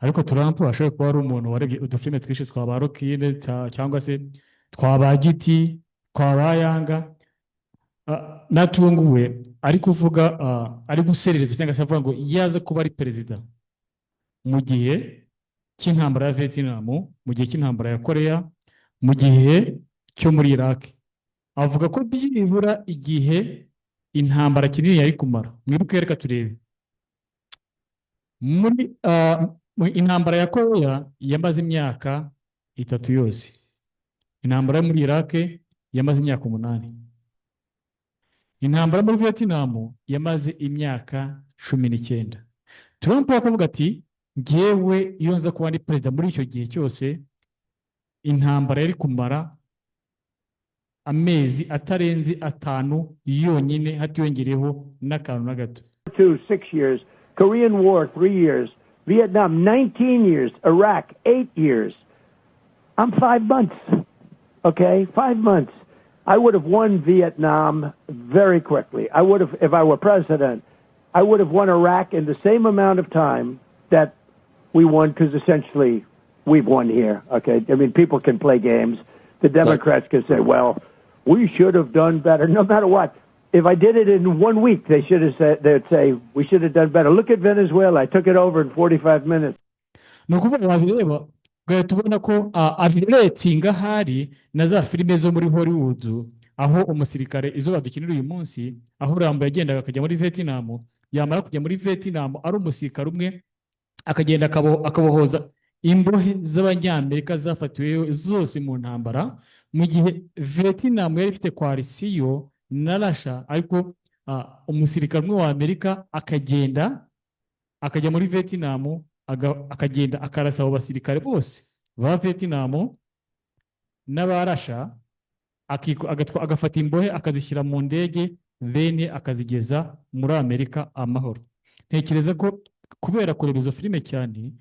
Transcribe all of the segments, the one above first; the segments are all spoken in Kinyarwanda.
ariko Trump ashobora kuba ari umuntu warebye udufilime twinshi twa ba Rokine cyangwa se twa ba Giti twa ba Yanga natunguwe ari kuvuga ari guserereza cyangwa se avuga ngo yaze kuba ari perezida mu gihe cy'intambara ya Vietnam, mu gihe cy'intambara ya Korea, mu gihe cyo muri Iraq. Avuga ko byibura igihe intambara kinini yari kumara. Mwibuke reka turebe. Muri intambara ya Korea yamaze imyaka 3 yose. Intambara yo muri Iraq yamaze imyaka 8. Intambara muri Vietnam yamaze imyaka 19. Trump akavuga ati ngewe iyo nza kuba ndi perezida muri icyo gihe cyose intambara yari kumara amezi atarenze 5 yonyine hatiyongereho n'akantu na gato. 6 years, Korean War 3 years, Vietnam 19 years, Iraq 8 years. I'm 5 months. Okay, 5 months. I would have won Vietnam very quickly. I would have, if I were president, I would have won Iraq in the same amount of time that we won, because essentially we've won here. Okay, I mean, people can play games. The Democrats can say, well, we should have done better. No matter what, if I did it in 1 week, they should have said, they'd say we should have done better. Look at Venezuela. I took it over in 45 minutes. Tubona ko abiretinga hari na za filime zo muri Hollywood aho umusirikare izo badukinira uyu munsi aho Rambo yagendaga akajya muri Vietnam, yamara kujya muri Vietnam ari umusirikare umwe akagenda akabohoza imbohe z'abanyamerika zafatiwe zose mu ntambara, mu gihe Vietnam yari ifite coalition na Russia, ariko umusirikare umwe wa Amerika akajya muri Vietnam akagenda akarasa abo basirikare bose ba Vietnam n'abarasha agafata imbohe akazishyira mu ndege then akazigeza muri Amerika amahoro. Ntekereza ko kubera kureba izo filime cyane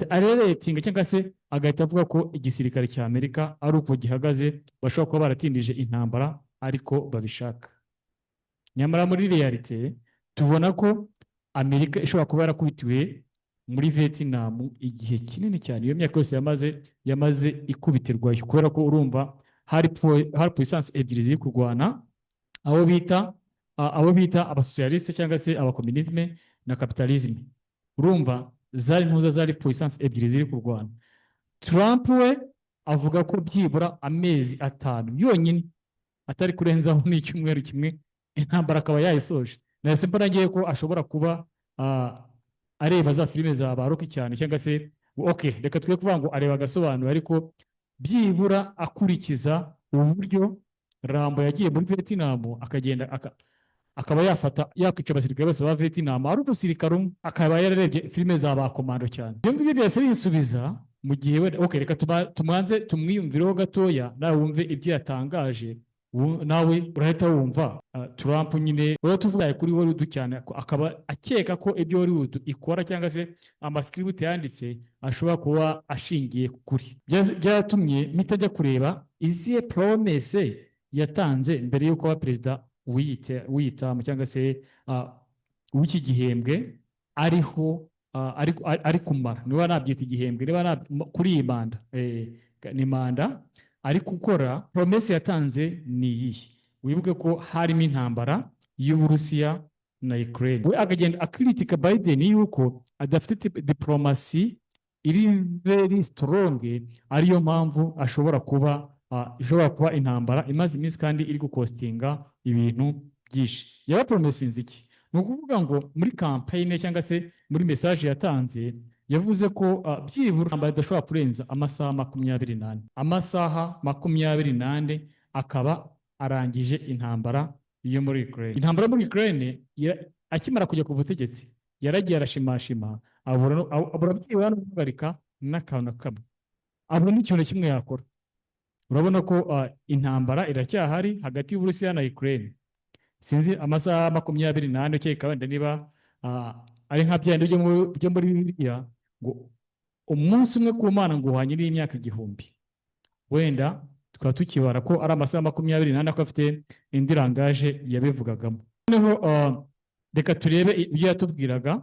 areretinga cyangwa se agahita avuga ko igisirikare cya Amerika ari uko gihagaze, bashobora kuba baratindije intambara ariko babishaka. Nyamara muri realite tubona ko Amerika ishobora kuba yarakubitiwe muri Vietnam igihe kinini cyane, iyo myaka yose yamaze ikubitirwayo, kubera ko urumva hari puissance ebyiri ziri kurwana, abo bita abasocialiste cyangwa se abakomunisme na capitalisme. Urumva zari puissance ebyiri ziri kurwana. Trump we avuga ko byibura amezi 5 yonyine atari kurenzaho n'icyumweru kimwe intambara akaba yayisoje. Nase mbona ngiye ko ashobora kuba areba za filime za baroki cyane, cyangwa se okay, reka twe kuvuga ngo areba agasobanuro, ariko byibura akurikiza uburyo Rambo yagiye muri Vietnam akagenda akaba yakwica abasirikare bose ba Vietnam ari umusirikare umwe, akaba yararebye filime za ba komando cyane. Ibyo ngibyo byose bisubiza mu gihe okay, reka tumanze tumwiyumvireho gatoya nawe wumve ibyo yatangaje, nawe urahita wumva Trump nyine tuvuga kuri Hollywood cyane, akaba akeka ko ibyo Hollywood ikora cyangwa se amascript yanditse ashobora kuba ashingiye kuri byatumye mitajya kureba izihe promesse yatanze mbere yuko aba perezida wiyitamu cyangwa se w'iki gihembwe ariho ari kumara. Niba nabyita igihembwe, niba kuri iyi manda ni manda ari gukora. Promesse yatanze ni iyi, wibuke ko harimo intambara y'Uburusiya na Ukraine. We akagenda akritika Biden yuko adafite diplomasi iri very strong, ariyo mpamvu ashobora kuba intambara imaze iminsi kandi iri gukostinga ibintu byinshi. Yaba promisinze iki? Ni ukuvuga ngo muri campaign cyangwa se muri message yatanze yavuze ko byibura intambara idashobora kurenza amasaha 24. Amasaha 24 akaba arangije intambara yo muri Ukraine. Intambara muri Ukraine akimara kujya ku butegetsi yaragiye arashimashima abura byibura no kugarika n'akantu kamwe, abura n'ikintu kimwe yakora. Urabona ko intambara iracyahari hagati y'Uburusiya na Ukraine. Sinzi amasaha 24 cyeka wenda niba ari nka byandi byo muri Bibiliya ngo umunsi umwe ku Mana ngo uhanye n'imyaka 1000. Wenda tukaba tukibara ko ari amasaha 24 ko afite indi rangaje yabivugagamo. Noneho reka turebe ibyo yatubwiraga.